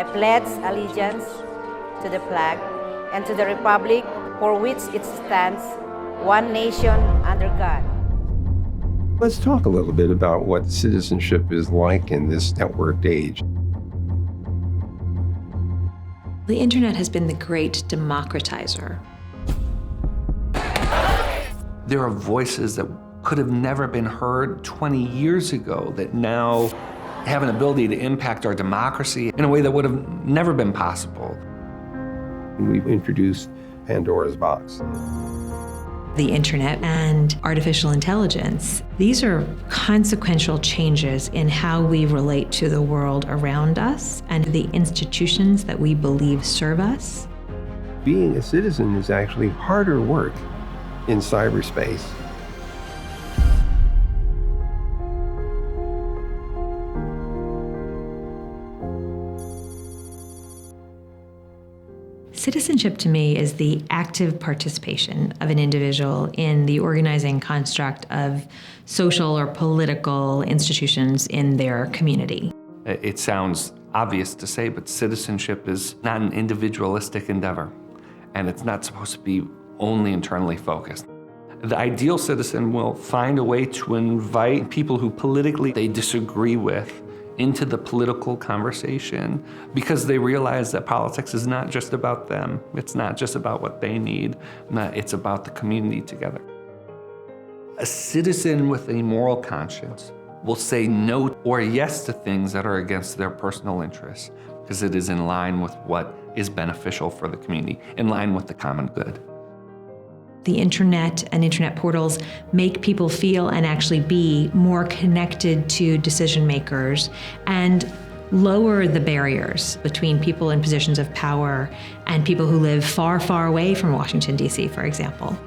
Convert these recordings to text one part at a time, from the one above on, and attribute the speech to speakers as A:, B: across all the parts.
A: I pledge allegiance to the flag and to the republic for which it stands, one nation under God.
B: Let's talk a little bit about what citizenship is like in this networked age.
C: The internet has been the great democratizer.
D: There are voices that could have never been heard 20 years ago that now have an ability to impact our democracy in a way that would have never been possible.
B: We've introduced Pandora's box.
C: The internet and artificial intelligence, these are consequential changes in how we relate to the world around us and the institutions that we believe serve us.
B: Being a citizen is actually harder work in cyberspace.
C: Citizenship to me is the active participation of an individual in the organizing construct of social or political institutions in their community.
D: It sounds obvious to say, but citizenship is not an individualistic endeavor, and it's not supposed to be only internally focused. The ideal citizen will find a way to invite people who politically they disagree with into the political conversation because they realize that politics is not just about them. It's not just about what they need. It's about the community together. A citizen with a moral conscience will say no or yes to things that are against their personal interests because it is in line with what is beneficial for the community, in line with the common good.
C: The internet and internet portals make people feel and actually be more connected to decision makers and lower the barriers between people in positions of power and people who live far, far away from Washington, D.C., for example.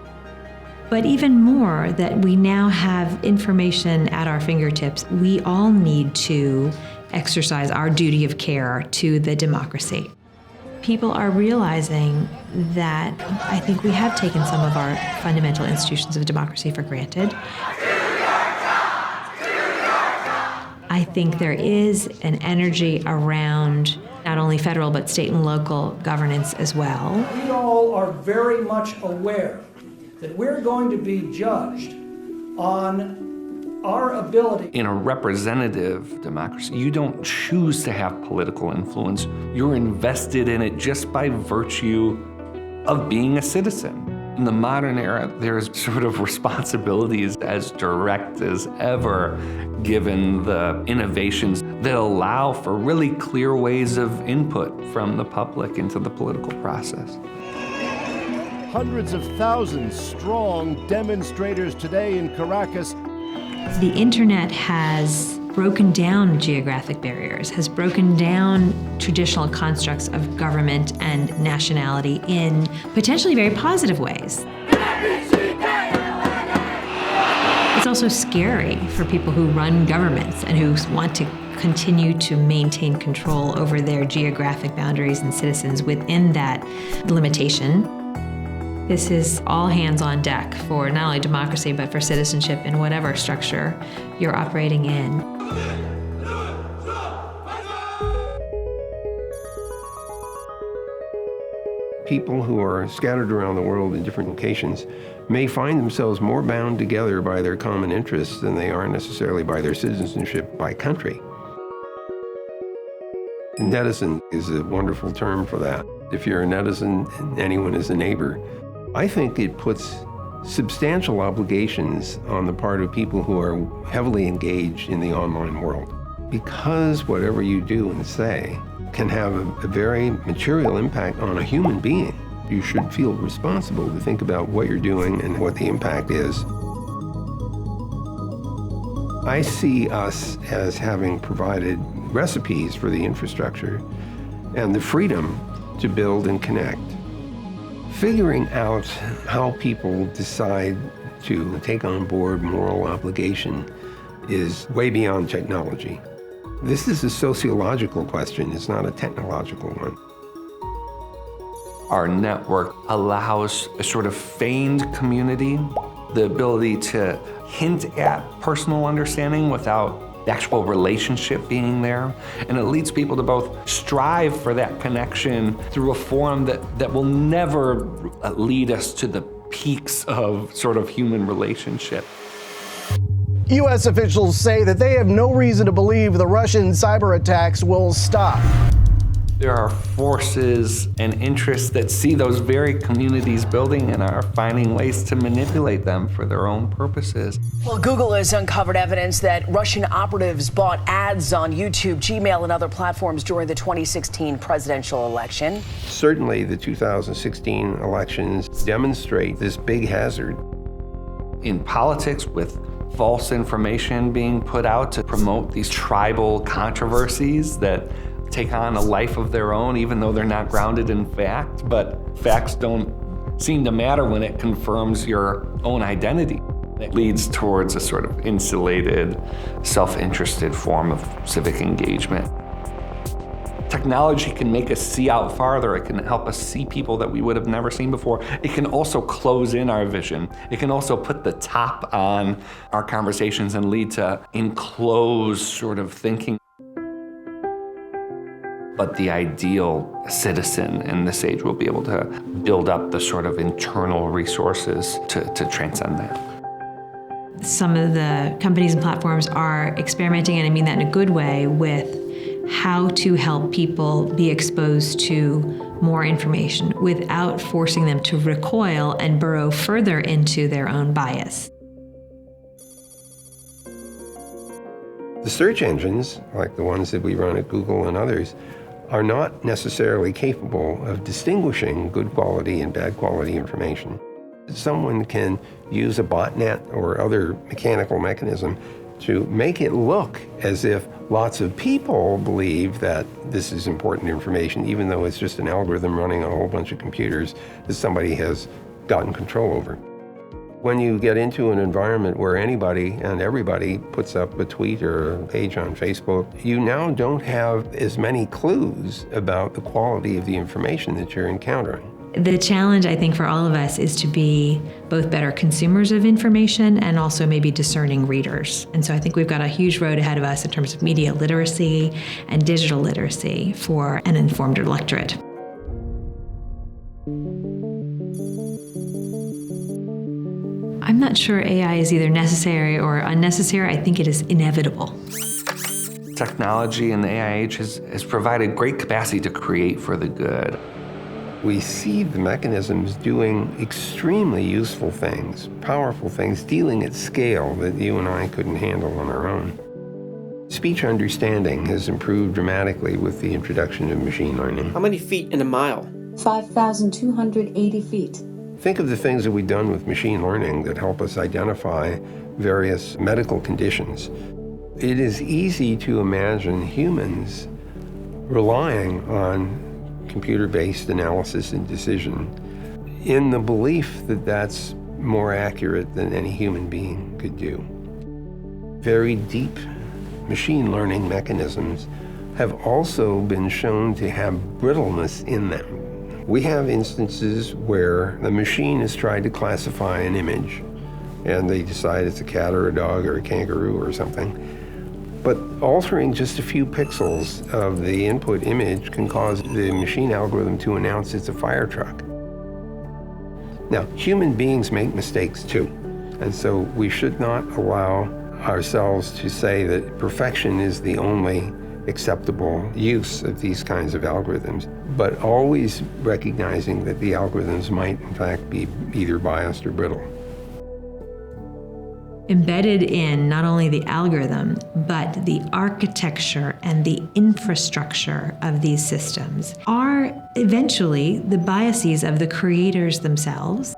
C: But even more, that we now have information at our fingertips, we all need to exercise our duty of care to the democracy. People are realizing that I think we have taken some of our fundamental institutions of democracy for granted. I think there is an energy around not only federal but state and local governance as well.
E: We all are very much aware that we're going to be judged on our ability.
D: In a representative democracy, you don't choose to have political influence. You're invested in it just by virtue of being a citizen. In the modern era, there's sort of responsibilities as direct as ever, given the innovations that allow for really clear ways of input from the public into the political process.
F: Hundreds of thousands strong demonstrators today in Caracas.
C: The internet has broken down geographic barriers, has broken down traditional constructs of government and nationality in potentially very positive ways. It's also scary for people who run governments and who want to continue to maintain control over their geographic boundaries and citizens within that limitation. This is all hands on deck for not only democracy, but for citizenship in whatever structure you're operating in.
B: People who are scattered around the world in different locations may find themselves more bound together by their common interests than they are necessarily by their citizenship by country. Netizen is a wonderful term for that. If you're a netizen, anyone is a neighbor. I think it puts substantial obligations on the part of people who are heavily engaged in the online world. Because whatever you do and say can have a very material impact on a human being, you should feel responsible to think about what you're doing and what the impact is. I see us as having provided recipes for the infrastructure and the freedom to build and connect. Figuring out how people decide to take on board moral obligation is way beyond technology. This is a sociological question, it's not a technological one.
D: Our network allows a sort of feigned community, the ability to hint at personal understanding without the actual relationship being there. And it leads people to both strive for that connection through a form that will never lead us to the peaks of sort of human relationship.
G: U.S. officials say that they have no reason to believe the Russian cyber attacks will stop.
D: There are forces and interests that see those very communities building and are finding ways to manipulate them for their own purposes.
H: Well, Google has uncovered evidence that Russian operatives bought ads on YouTube, Gmail, and other platforms during the 2016 presidential election.
B: Certainly, the 2016 elections demonstrate this big hazard.
D: In politics, with false information being put out to promote these tribal controversies that take on a life of their own, even though they're not grounded in fact, but facts don't seem to matter when it confirms your own identity. It leads towards a sort of insulated, self-interested form of civic engagement. Technology can make us see out farther. It can help us see people that we would have never seen before. It can also close in our vision. It can also put the top on our conversations and lead to enclosed sort of thinking. But the ideal citizen in this age will be able to build up the sort of internal resources to transcend that.
C: Some of the companies and platforms are experimenting, and I mean that in a good way, with how to help people be exposed to more information without forcing them to recoil and burrow further into their own bias.
B: The search engines, like the ones that we run at Google and others, are not necessarily capable of distinguishing good quality and bad quality information. Someone can use a botnet or other mechanical mechanism to make it look as if lots of people believe that this is important information, even though it's just an algorithm running on a whole bunch of computers that somebody has gotten control over. When you get into an environment where anybody and everybody puts up a tweet or a page on Facebook, you now don't have as many clues about the quality of the information that you're encountering.
C: The challenge, I think, for all of us is to be both better consumers of information and also maybe discerning readers. And so I think we've got a huge road ahead of us in terms of media literacy and digital literacy for an informed electorate. I'm not sure AI is either necessary or unnecessary. I think it is inevitable.
D: Technology in the AI age has provided great capacity to create for the good.
B: We see the mechanisms doing extremely useful things, powerful things, dealing at scale that you and I couldn't handle on our own. Speech understanding has improved dramatically with the introduction of machine learning.
I: How many feet in a mile?
J: 5,280 feet.
B: Think of the things that we've done with machine learning that help us identify various medical conditions. It is easy to imagine humans relying on computer-based analysis and decision in the belief that that's more accurate than any human being could do. Very deep machine learning mechanisms have also been shown to have brittleness in them. We have instances where the machine has tried to classify an image and they decide it's a cat or a dog or a kangaroo or something. But altering just a few pixels of the input image can cause the machine algorithm to announce it's a fire truck. Now, human beings make mistakes too, and so we should not allow ourselves to say that perfection is the only acceptable use of these kinds of algorithms, but always recognizing that the algorithms might in fact be either biased or brittle.
C: Embedded in not only the algorithm, but the architecture and the infrastructure of these systems are eventually the biases of the creators themselves.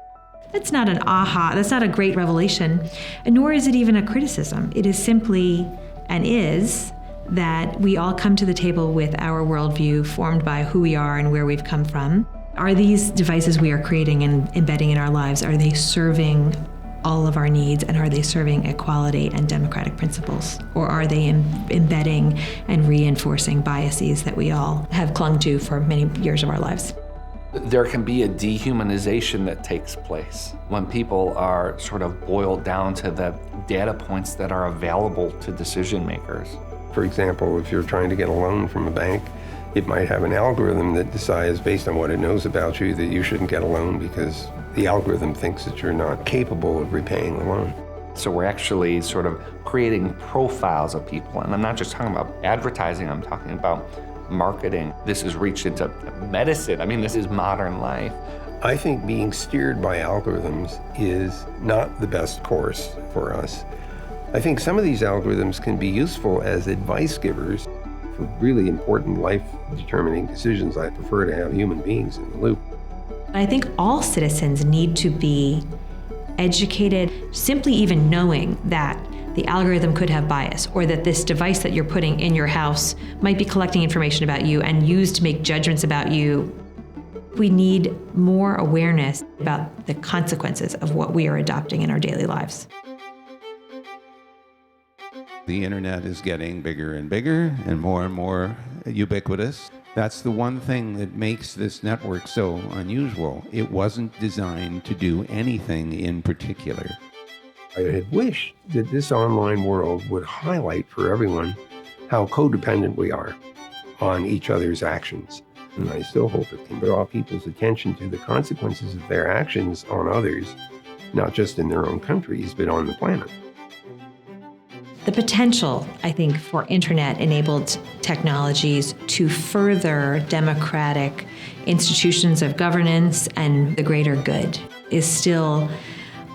C: That's not an aha, that's not a great revelation, nor is it even a criticism. It is simply, and is, that we all come to the table with our worldview formed by who we are and where we've come from. Are these devices we are creating and embedding in our lives, are they serving all of our needs, and are they serving equality and democratic principles? Or are they embedding and reinforcing biases that we all have clung to for many years of our lives?
D: There can be a dehumanization that takes place when people are sort of boiled down to the data points that are available to decision makers.
B: For example, if you're trying to get a loan from a bank, it might have an algorithm that decides based on what it knows about you that you shouldn't get a loan because the algorithm thinks that you're not capable of repaying the loan.
D: So we're actually sort of creating profiles of people. And I'm not just talking about advertising, I'm talking about marketing. This has reached into medicine. I mean, this is modern life.
B: I think being steered by algorithms is not the best course for us. I think some of these algorithms can be useful as advice givers for really important life-determining decisions. I prefer to have human beings in the loop.
C: I think all citizens need to be educated, simply even knowing that the algorithm could have bias, or that this device that you're putting in your house might be collecting information about you and used to make judgments about you. We need more awareness about the consequences of what we are adopting in our daily lives.
I: The internet is getting bigger and bigger and more ubiquitous. That's the one thing that makes this network so unusual. It wasn't designed to do anything in particular.
B: I had wished that this online world would highlight for everyone how codependent we are on each other's actions. And I still hope it can draw people's attention to the consequences of their actions on others, not just in their own countries, but on the planet.
C: The potential, I think, for internet-enabled technologies to further democratic institutions of governance and the greater good is still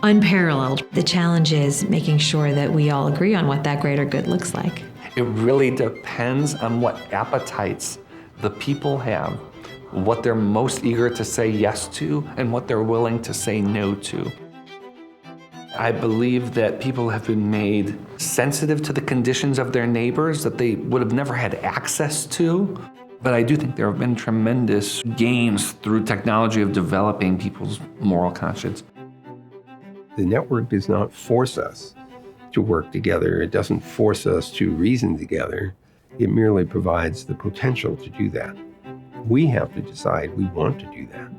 C: unparalleled. The challenge is making sure that we all agree on what that greater good looks like.
D: It really depends on what appetites the people have, what they're most eager to say yes to, and what they're willing to say no to. I believe that people have been made sensitive to the conditions of their neighbors that they would have never had access to. But I do think there have been tremendous gains through technology of developing people's moral conscience.
B: The network does not force us to work together. It doesn't force us to reason together. It merely provides the potential to do that. We have to decide we want to do that.